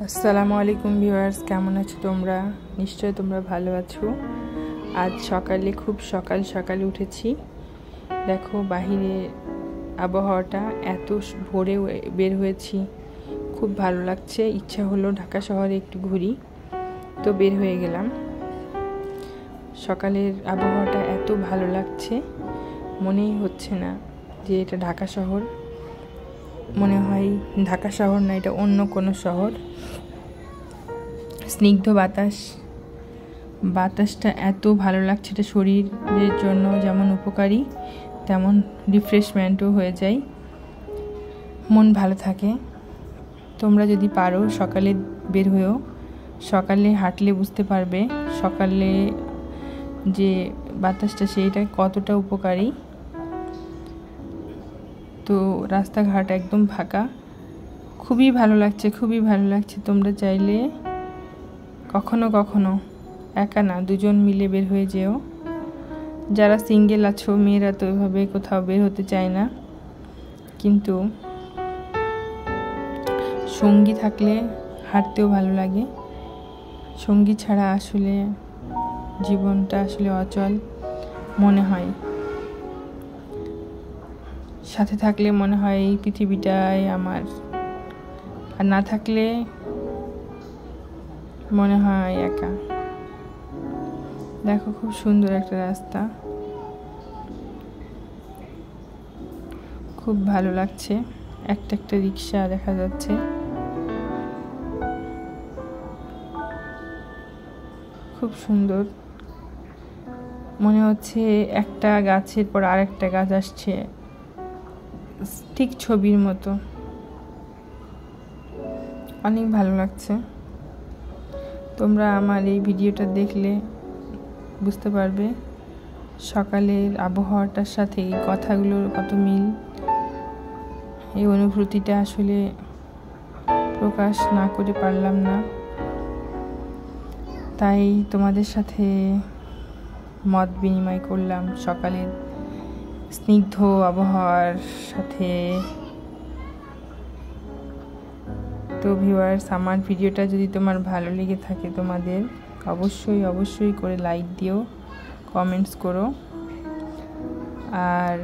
আসসালামু আলাইকুম ভিউয়ার্স, কেমন আছো তোমরা? নিশ্চয় তোমরা ভালো আছো। আজ সকালে খুব সকালে উঠেছি। দেখো বাহিরে আবহাওয়াটা, এত ভোরে বের হয়েছি, খুব ভালো লাগছে। ইচ্ছা হলো ঢাকা শহরে একটু ঘুরি, তো বের হয়ে গেলাম। সকালের আবহাওয়াটা এত ভালো লাগছে, মনেই হচ্ছে না যে এটা ঢাকা শহর। মনে হয় ঢাকা শহর না, এটা অন্য কোনো শহর। স্নিগ্ধ বাতাসটা এত ভালো লাগছে, এটা শরীরের জন্য যেমন উপকারী তেমন রিফ্রেশমেন্টও হয়ে যায়, মন ভালো থাকে। তোমরা যদি পারো সকালে বের হয়েও, সকালে হাঁটলে বুঝতে পারবে সকালে যে বাতাসটা সেইটা কতটা উপকারী। তো রাস্তাঘাট একদম ফাঁকা, খুবই ভালো লাগছে। তোমরা চাইলে কখনো একা না, দুজন মিলে বের হয়ে যেও। যারা সিঙ্গেল আছো, মেয়েরা তো এভাবে কোথাও বের হতে চায় না, কিন্তু সঙ্গী থাকলে হাঁটতেও ভালো লাগে। সঙ্গী ছাড়া আসলে জীবনটা আসলে অচল মনে হয়। সাথে থাকলে মনে হয় এই পৃথিবীটাই আমার, আর না থাকলে মনে হয় একা। দেখো খুব সুন্দর একটা রাস্তা, খুব ভালো লাগছে। একটা রিক্সা দেখা যাচ্ছে, খুব সুন্দর। মনে হচ্ছে একটা গাছের পর আরেকটা গাছ আসছে, ঠিক ছবির মতো। অনেক ভালো লাগছে। তোমরা আমার এই ভিডিওটা দেখলে বুঝতে পারবে সকালের আবহাওয়াটার সাথে এই কথাগুলোর কত মিল। এই অনুভূতিটা আসলে প্রকাশ না করে পারলাম না, তাই তোমাদের সাথে মত বিনিময় করলাম সকালের স্নিগ্ধ আবহাওয়ার সাথে। তো ভিউয়ার্স, আমার ভিডিওটা যদি তোমার ভালো লেগে থাকে, তোমাদের অবশ্যই করে লাইক দিও, কমেন্টস করো, আর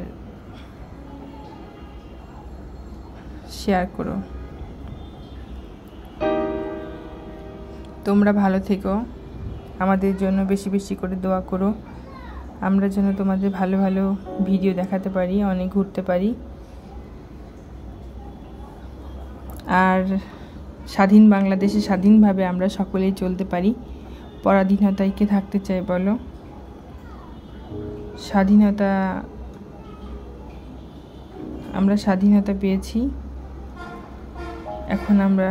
শেয়ার করো। তোমরা ভালো থেকো, আমাদের জন্য বেশি করে দোয়া করো, আমরা যেন তোমাদের ভালো ভিডিও দেখাতে পারি, অনেক ঘুরতে পারি, আর স্বাধীন বাংলাদেশে স্বাধীনভাবে আমরা সকলেই চলতে পারি। পরাধীনতায় কে থাকতে চাই বলো? আমরা স্বাধীনতা পেয়েছি, এখন আমরা